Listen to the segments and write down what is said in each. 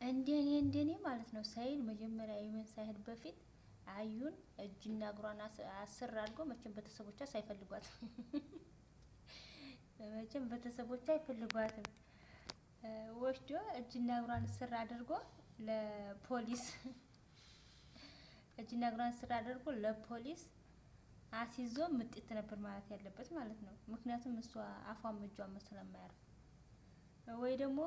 እንደኔ ማለት ነው ሰይድ መጀመሪያ የመን ሳይሄድ በፊት አዩን እጅና እግሯን አስር አድርጎ መቼም ቤተሰቦቿ ሳይፈልጓት መቼም ቤተሰቦቿ አይፈልጓትም ወስዶ እጅና እግሯን ስር አድርጎ ለፖሊስ እጅና እግሯን ስር አድርጎ ለፖሊስ አስይዞ ምጥት ነበር ማለት ያለበት ማለት ነው። ምክንያቱም እሷ አፏም እጇም ስለማያርፍ ወይ ደግሞ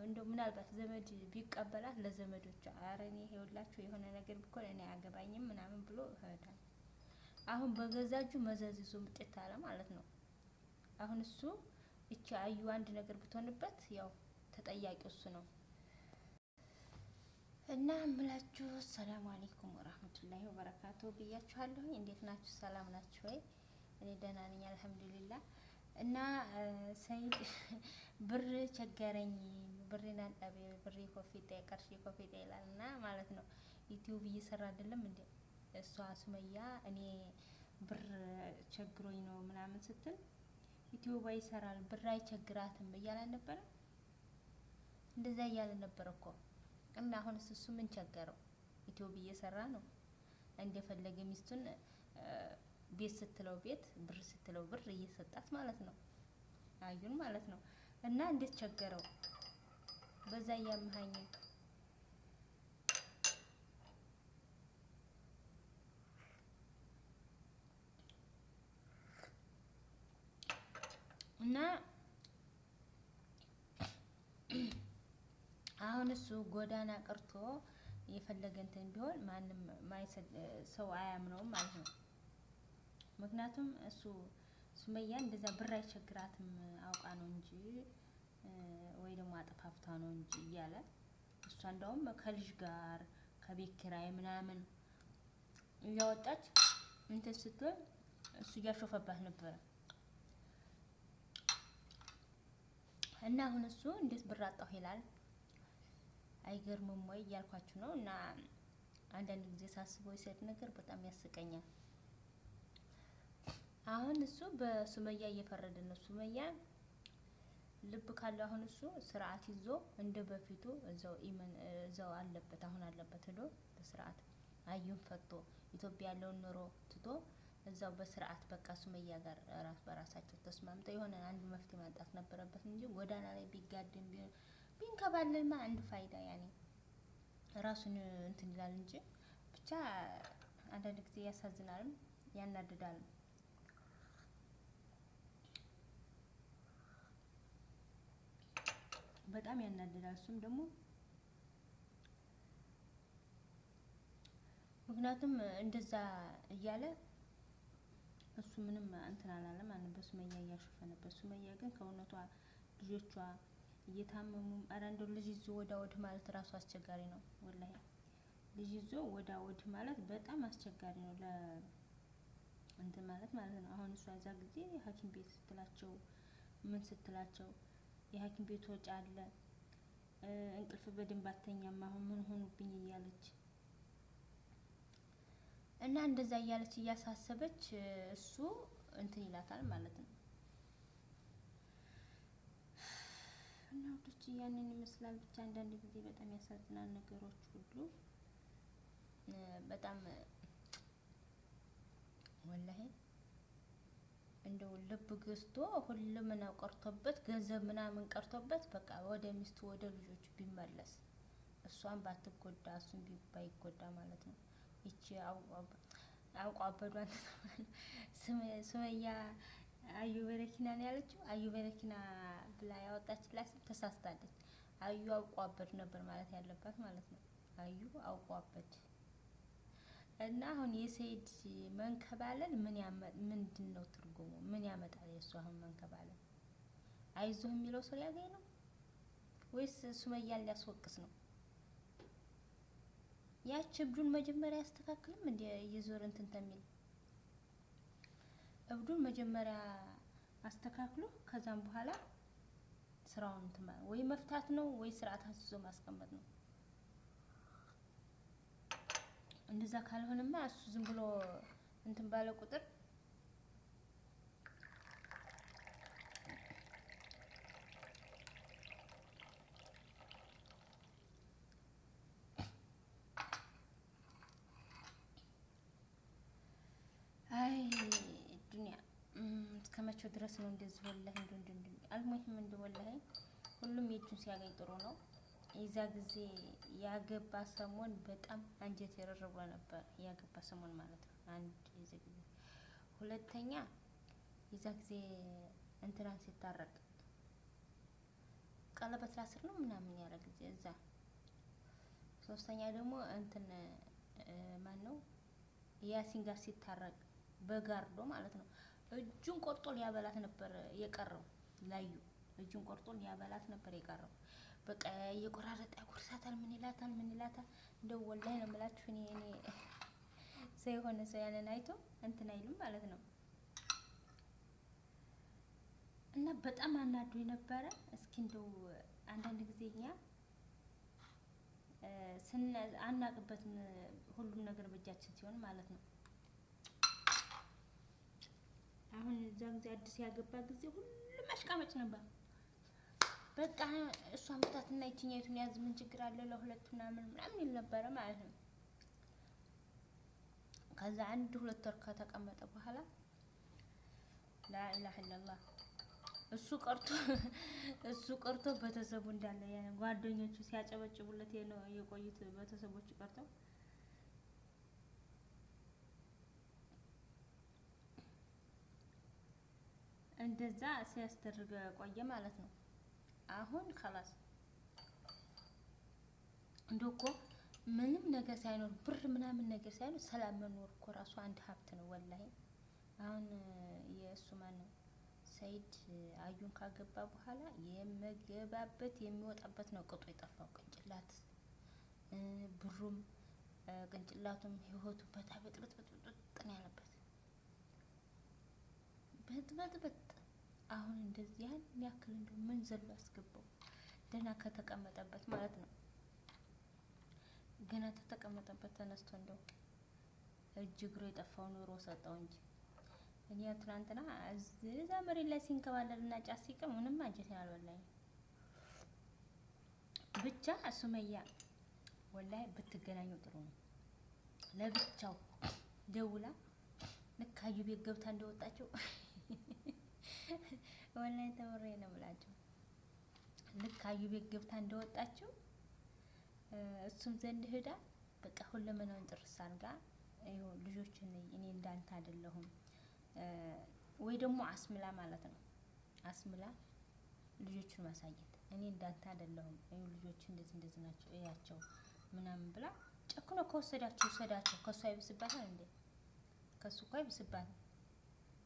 እንደው ምናልባት ዘመድ ቢቀበላት ለዘመዶቿ ኧረ እኔ ይኸውላችሁ የሆነ ነገር ቢኮን እኔ አያገባኝም ምናምን ብሎ ይሄዳል። አሁን በገዛ እጁ መዘዝ ይዞ ምጥት አለ ማለት ነው። አሁን እሱ እቺ አዩ አንድ ነገር ብትሆንበት ያው ተጠያቂው እሱ ነው። እና እምላችሁ ሰላም አለይኩም ወራህመቱላሂ ወበረካቱ ብያችኋለሁኝ። እንዴት ናችሁ? ሰላም ናችሁ ወይ? እኔ ደህና ነኝ አልሐምዱሊላህ። እና ሰይድ ብር ቸገረኝ ብሬን አንጣቢ ብሬ ኮፊቴ ቀርሽ ኮፊቴ ይላል እና ማለት ነው ዩቲዩብ እየሰራ አይደለም እንዴ እሷ ሱመያ እኔ ብር ቸግሮኝ ነው ምናምን ስትል ዩቲዩብ ይሰራል ብር አይቸግራትም እያለ ነበር። እንደዛ እያለ ነበር እኮ እና አሁን እሱ ምን ቸገረው? ዩቲዩብ እየሰራ ነው እንደፈለገ ሚስቱን ቤት ስትለው ቤት ብር ስትለው ብር እየሰጣት ማለት ነው። አዩን ማለት ነው። እና እንዴት ቸገረው? በዛ ያምሃኝ እና አሁን እሱ ጎዳና ቀርቶ የፈለገ እንትን ቢሆን ማንም ሰው አያምነውም ማለት ነው። ምክንያቱም እሱ ሱመያ እንደዛ ብር አይቸግራትም አውቃ ነው እንጂ ወይ ደግሞ አጠፋፍታ ነው እንጂ እያለ እሷ እንደውም ከልጅ ጋር ከቤት ኪራይ ምናምን እያወጣች እንትን ስትል እሱ እያሾፈባት ነበረ። እና አሁን እሱ እንዴት ብር አጣሁ ይላል። አይገርምም ወይ እያልኳችሁ ነው። እና አንዳንድ ጊዜ ሳስበው የሰይድ ነገር በጣም ያስቀኛል። አሁን እሱ በሱመያ እየፈረደ ነው። ሱመያ ልብ ካለው አሁን እሱ ስርዓት ይዞ እንደ በፊቱ እዛው አለበት አሁን አለበት ሄዶ በስርዓት አዩን ፈቶ ኢትዮጵያ ያለውን ኑሮ ትቶ እዛው በስርዓት በቃ ሱመያ ጋር ራስ በራሳቸው ተስማምተው የሆነ አንድ መፍትሄ ማምጣት ነበረበት እንጂ ጎዳና ላይ ቢጋደም ቢንከባለልማ አንድ ፋይዳ ያኔ ራሱን እንትን ይላል እንጂ ብቻ አንዳንድ ጊዜ ያሳዝናልም ያናድዳልም። በጣም ያናድዳል። እሱም ደግሞ ምክንያቱም እንደዛ እያለ እሱ ምንም እንትን አላለም ማለት በሱመያ እያሾፈ ነበር። ሱመያ ግን ከእውነቷ ልጆቿ እየታመሙ ኧረ እንደው ልጅ ይዞ ወዳ ወዲህ ማለት ራሱ አስቸጋሪ ነው። ወላሂ ልጅ ይዞ ወዳ ወዲህ ማለት በጣም አስቸጋሪ ነው እንትን ማለት ነው። አሁን እሷ እዛ ጊዜ ሐኪም ቤት ስትላቸው ምን ስትላቸው የሐኪም ቤት ወጪ አለ እንቅልፍ በደንብ አተኛም አሁን ምን ሆኑብኝ እያለች እና እንደዛ እያለች እያሳሰበች እሱ እንትን ይላታል ማለት ነው። እና ወዶች ያንን ይመስላል። ብቻ አንዳንድ ጊዜ በጣም ያሳዝናል ነገሮች ሁሉ በጣም ወላሂ እንደው ልብ ገዝቶ ሁሉም ነው ቀርቶበት ገንዘብ ምናምን ቀርቶበት በቃ ወደ ሚስቱ ወደ ልጆቹ ቢመለስ እሷን ባትጎዳ እሱን ባይጎዳ ማለት ነው። ይቺ አውቋበዷን ሱመያ አዩ በረኪና ነው ያለችው። አዩ በረኪና ብላ ያወጣችላት ተሳስታለች። አዩ አውቋበድ ነበር ማለት ያለባት ማለት ነው። አዩ አውቋበድ እና አሁን የሰይድ መንከባለል ምንድን ነው ትርጉሙ? ምን ያመጣል? የእሱ አሁን መንከባለል አይዞህ የሚለው ሰው ያገኝ ነው ወይስ ሱመያን ሊያስወቅስ ነው? ያች እብዱን መጀመሪያ ያስተካክልም እንደ እየዞረ እንትን ተሚል እብዱን መጀመሪያ አስተካክሎ ከዛም በኋላ ስራውን እንትን ወይ መፍታት ነው ወይ ስርዓት አስይዞ ማስቀመጥ ነው። እንደዛ ካልሆነማ እሱ ዝም ብሎ እንትን ባለ ቁጥር እስኪያቅታቸው ድረስ ነው እንደዚህ ወላሂ እንዱ አልሙሂም እንደ ወላሂ ሁሉም የእጁን ሲያገኝ ጥሩ ነው። የዛ ጊዜ ያገባ ሰሞን በጣም አንጀት የረረ ብሎ ነበር። ያገባ ሰሞን ማለት ነው። አንድ የዛ ጊዜ ሁለተኛ የዛ ጊዜ እንትናን ሲታረቅ ቀለበት ላስር ነው ምናምን ያለ ጊዜ እዛ። ሶስተኛ ደግሞ እንትን ማን ነው ያሲን ጋር ሲታረቅ በጋርዶ ማለት ነው። እጁን ቆርጦ ሊያበላት ነበር የቀረው። ላዩ እጁን ቆርጦ ሊያበላት ነበር የቀረው። በቃ እየቆራረጠ ያጎርሳታል። ምን ይላታል ምን ይላታል። እንደው ወላሂ ነው የምላችሁ እኔ ሰው የሆነ ሰው ያንን አይቶ እንትን አይልም ማለት ነው። እና በጣም አናዶ የነበረ እስኪ እንደው አንዳንድ ጊዜ እኛ አናቅበትን ሁሉም ነገር በእጃችን ሲሆን ማለት ነው። አሁን እዛ ጊዜ አዲስ ያገባ ጊዜ ሁሉም አሽቃመጭ ነበር። በቃ እሷ ምታትና ይችኛይቱን ያዝ ምን ችግር አለ ለሁለቱ ምናምን ይል ነበረ ማለት ነው። ከዛ አንድ ሁለት ወር ከተቀመጠ በኋላ ላኢላሀ ኢለላህ እሱ ቀርቶ ቤተሰቡ እንዳለ ጓደኞቹ ሲያጨበጭቡለት የቆዩት ቤተሰቦቹ ቀርተው እንደዛ ሲያስደርግ ቆየ ማለት ነው። አሁን ከላስ እንደው እኮ ምንም ነገር ሳይኖር ብር ምናምን ነገር ሳይኖር ሰላም መኖር እኮ ራሱ አንድ ሀብት ነው ወላሂ። አሁን የእሱ ማን ነው ሰይድ አዩን ካገባ በኋላ የመገባበት የሚወጣበት ነው ቅጡ የጠፋው። ቅንጭላት ብሩም ቅንጭላቱም ህይወቱ በጥብጥ ነው ያለበት በጥብጥ። አሁን እንደዚህ ያን ያክል እንደው ምን ዘሎ አስገባው ደህና ከተቀመጠበት ማለት ነው። ገና ተተቀመጠበት ተነስቶ እንደው እጅ እግሩ የጠፋው ኑሮ ሰጠው እንጂ እኔ ትናንትና እዛ መሬት ላይ ሲንከባለልና ጫት ሲቅም ምንም አንጀቴን አልበላኝ። ብቻ ሱመያ ወላሂ ብትገናኙ ጥሩ ነው። ለብቻው ደውላ ልክ አዩ ቤት ገብታ እንደወጣችው ወላሂ ተወሬ ነው ብላችሁ ልክ አዩ ቤት ገብታ እንደወጣችው እሱም ዘንድ ሄዳ በቃ ሁለመናውን ጥርስ አድርጋ ይኸው ልጆችን እኔ እንዳንተ አይደለሁም ወይ ደግሞ አስምላ ማለት ነው። አስምላ ልጆቹን ማሳየት እኔ እንዳንተ አይደለሁም ይኸው ልጆች እንደዚህ ናቸው እያቸው ምናምን ብላ ጨክኖ ከወሰዳቸው ሰዳቸው። ከሱ አይብስባታል እንዴ? ከሱ እኮ አይብስባትም።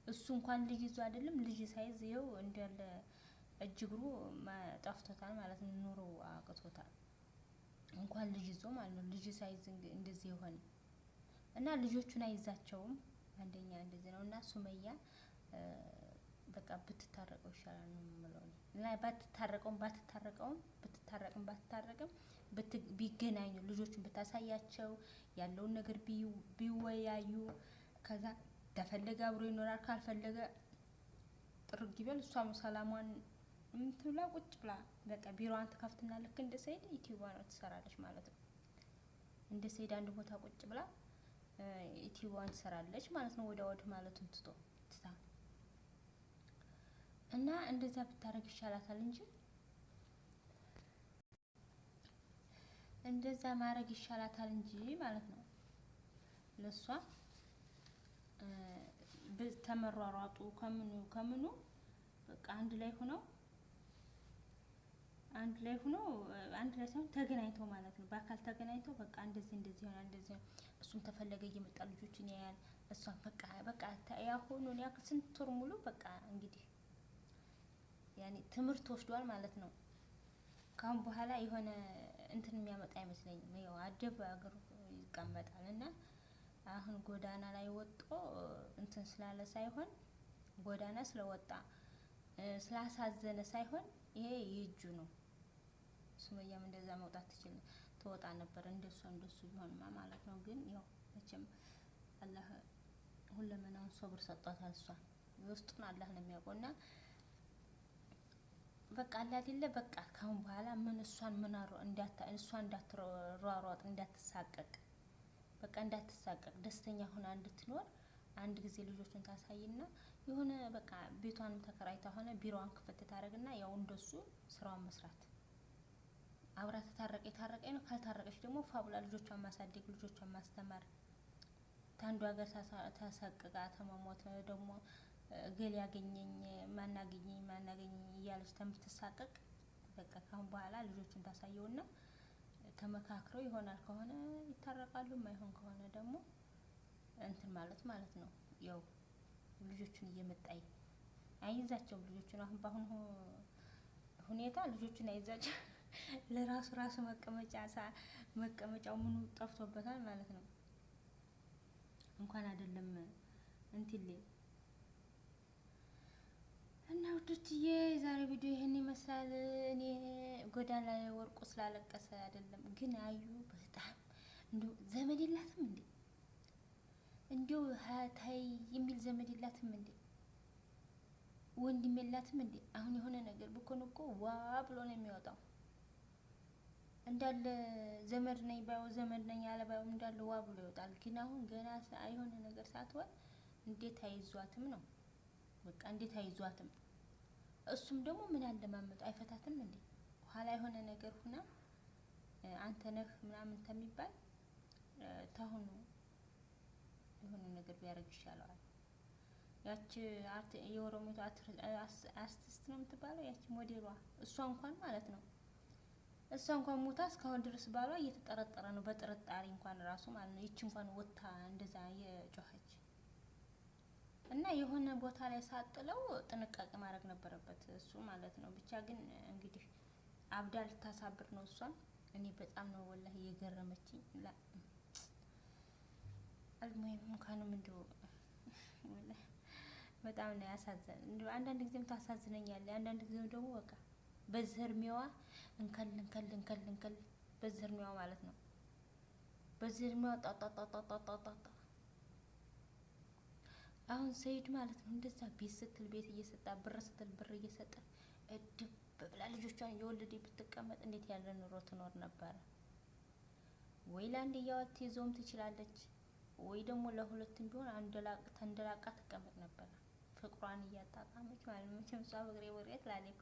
እሱ እንኳን ልጅ ይዞ አይደለም ልጅ ሳይዝ ይኸው እንዳለ እጅ እግሩ ጠፍቶታል ማለት ነው። ኑሮ አቅቶታል እንኳን ልጅ ይዞ ማለት ነው። ልጅ ሳይዝ እንደዚህ የሆነ እና ልጆቹን አይዛቸውም። አንደኛ እንደዚህ ነው። እና ሱመያ በቃ ብትታረቀው ይሻላል ነው የምለው እና ባትታረቀም ቢገናኙ ልጆቹን ብታሳያቸው ያለውን ነገር ቢወያዩ ከዛ ተፈለገ አብሮ ይኖራል፣ ካልፈለገ ጥርግ ይበል። እሷም ሰላሟን እንትብላ ቁጭ ብላ በቃ ቢሮዋን ትከፍትና ልክ እንደ ሰይድ ዩቲዩብዋን ትሰራለች ማለት ነው። እንደ ሰይድ አንድ ቦታ ቁጭ ብላ ዩቲዩብዋን ትሰራለች ማለት ነው። ወዲያ ወዲህ ማለቱን ትታ እና እንደዛ ብታረግ ይሻላታል እንጂ እንደዛ ማድረግ ይሻላታል እንጂ ማለት ነው። ለሷ ተመሯሯጡ ከምኑ በቃ አንድ ላይ ሆነው አንድ ላይ ሳይሆን ተገናኝተው ማለት ነው። በአካል ተገናኝተው በቃ እንደዚህ ይሆናል እንደዚህ እሱም ተፈለገ እየመጣ ልጆችን ያያል። እሷም በቃ ያሆኑ ያክል ስንት ወር ሙሉ በቃ እንግዲህ ያኔ ትምህርት ወስዷል ማለት ነው። ካሁን በኋላ የሆነ እንትን የሚያመጣ አይመስለኝም። ያው አደብ አገሩ ይቀመጣል እና አሁን ጎዳና ላይ ወጥቶ እንትን ስላለ ሳይሆን ጎዳና ስለወጣ ስላሳዘነ ሳይሆን ይሄ የእጁ ነው። ሱመያም እንደዛ መውጣት ትወጣ ነበር እንደሱ ቢሆንማ ማለት ነው። ግን ያው መቼም አላህ ሁለመናውን ሶብር ሰጧታል። እሷ ውስጡን አላህ ነው የሚያውቀው እና በቃ አላደለ በቃ ካሁን በኋላ እሷን እንዳትሯሯጥ እንዳትሳቀቅ በቃ እንዳትሳቀቅ ደስተኛ ሆና እንድትኖር አንድ ጊዜ ልጆቹን ታሳይና የሆነ በቃ ቤቷንም ተከራይታ ሆነ ቢሮዋን ክፍት ታደርግና ያው እንደሱ ስራዋን መስራት አብራ ተታረቀ የታረቀ ነው። ካልታረቀች ደግሞ ፋቡላ ልጆቿን ማሳደግ ልጆቿን ማስተማር ታንዱ ሀገር ተሰቅቃ ተመሞት ደግሞ ገል ያገኘኝ ማናገኘኝ እያለች ተምትሳቀቅ በቃ ካሁን በኋላ ልጆቹን ታሳየውና ተመካክረው ይሆናል ከሆነ ይታረቃሉ፣ ማይሆን ከሆነ ደግሞ እንትን ማለት ነው። ያው ልጆቹን እየመጣይ አይዛቸውም። ልጆቹን አሁን በአሁኑ ሁኔታ ልጆቹን አይዛቸው ለራሱ መቀመጫው ምኑ ጠፍቶበታል ማለት ነው። እንኳን አይደለም እንትን እና ውዶችዬ የዛሬ ቪዲዮ ይሄን ይመስላል። እኔ ጎዳና ላይ ወርቁ ስላለቀሰ አይደለም ግን አዩ በጣም እንደው ዘመድ የላትም እንዴ? እንደው ታይ የሚል ዘመድ የላትም እንዴ? ወንድም የላትም እንዴ? አሁን የሆነ ነገር ብኮን እኮ ዋ ብሎ ነው የሚወጣው እንዳለ ዘመድ ነኝ ባዩ ዘመድ ነኝ ያለ ባዩ እንዳለ ዋ ብሎ ይወጣል። ግን አሁን ገና የሆነ ነገር ሳትሆን እንዴት አይዟትም ነው በቃ እንዴት አይዟትም። እሱም ደግሞ ምን አለማመጡ አይፈታትም እንዴ? ኋላ የሆነ ነገር ሁና አንተ ነህ ምናምን ተሚባል ታሁኑ የሆነ ነገር ቢያደርግ ይሻለዋል። ያቺ የኦሮሚቷ አርቲስት ነው የምትባለው ያቺ ሞዴሏ እሷ እንኳን ማለት ነው እሷ እንኳን ሞታ እስካሁን ድረስ ባሏ እየተጠረጠረ ነው በጥርጣሬ እንኳን ራሱ ማለት ነው። ይቺ እንኳን ወታ እንደዛ የጮኸች እና የሆነ ቦታ ላይ ሳጥለው ጥንቃቄ ማድረግ ነበረበት እሱ ማለት ነው። ብቻ ግን እንግዲህ አብዳ ልታሳብር ነው እሷን። እኔ በጣም ነው ወላሂ የገረመችኝ። አልሙሂም እንኳንም እንደው ወላሂ በጣም ነው ያሳዘነ። እንደው አንዳንድ ጊዜም ታሳዝነኛለህ፣ አንዳንድ ጊዜም ደግሞ በቃ በዚህ እድሜዋ እንከል በዚህ እድሜዋ ማለት ነው። በዚህ እድሜዋ ጣጣ አሁን ሰይድ ማለት ነው እንደዛ ቤት ስትል ቤት እየሰጣ ብር ስትል ብር እየሰጠ እድብ ብላ ልጆቿን እየወለደ ብትቀመጥ እንዴት ያለ ኑሮ ትኖር ነበረ? ወይ ለአንድ እያወት ይዘውም ትችላለች ወይ ደግሞ ለሁለትም ቢሆን ተንደላቃ ትቀመጥ ነበር ፍቅሯን እያጣጣመች ማለት ነው። መቼም እሷ ፍቅሬ ወሬት ላለች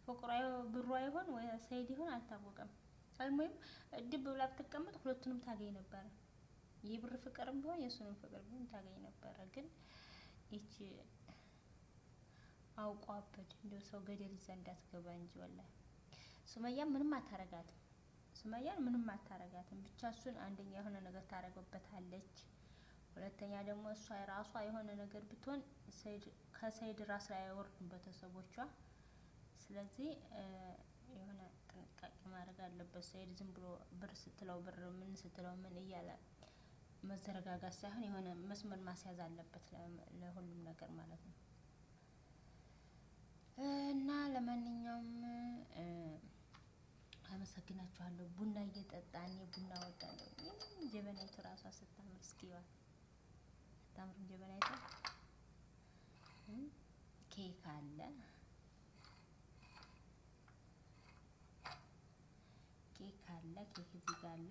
ፍቅሯ ብሯ ይሆን ወይ ሰይድ ይሆን አልታወቀም። አልሙሂም እድብ ብላ ብትቀመጥ ሁለቱንም ታገኝ ነበረ። የብር ፍቅርም ቢሆን የሱንም ፍቅር ቢሆን ታገኝ ነበረ። ግን ይቺ አውቋበት እንደው ሰው ገደል ይዛ እንዳትገባ እንጂ ወላሂ ሱመያን ምንም አታረጋትም። ብቻ እሱን አንደኛ የሆነ ነገር ታረገበታለች፣ ሁለተኛ ደግሞ እሷ የራሷ የሆነ ነገር ብትሆን ከሰይድ ራስ ላይ አይወርዱም ቤተሰቦቿ። ስለዚህ የሆነ ጥንቃቄ ማድረግ አለበት ሰይድ። ዝም ብሎ ብር ስትለው ብር ምን ስትለው ምን እያለ መዘረጋጋት ሳይሆን የሆነ መስመር ማስያዝ አለበት ለሁሉም ነገር ማለት ነው። እና ለማንኛውም አመሰግናችኋለሁ። ቡና እየጠጣን ቡና ወጣለሁ። ጀበናይቱ ራሷ ስታምር እስኪዋል ስታምር ጀበናይቱ ኬክ አለ ኬክ እዚህ ጋር አለ።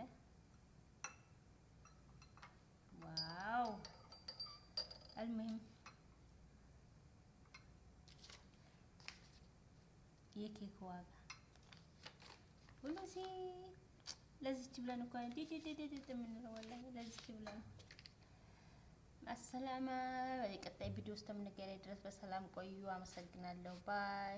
ዋው አልሙሂም የኬክ ዋጋ ወላሂ ለዚች ብለን እኮ የምንለው ወላሂ ለዚች ብለን። አሰላማ። የቀጣይ ቪዲዮ ውስጥ የምንገናኝ ድረስ በሰላም ቆዩ። አመሰግናለሁ። ባይ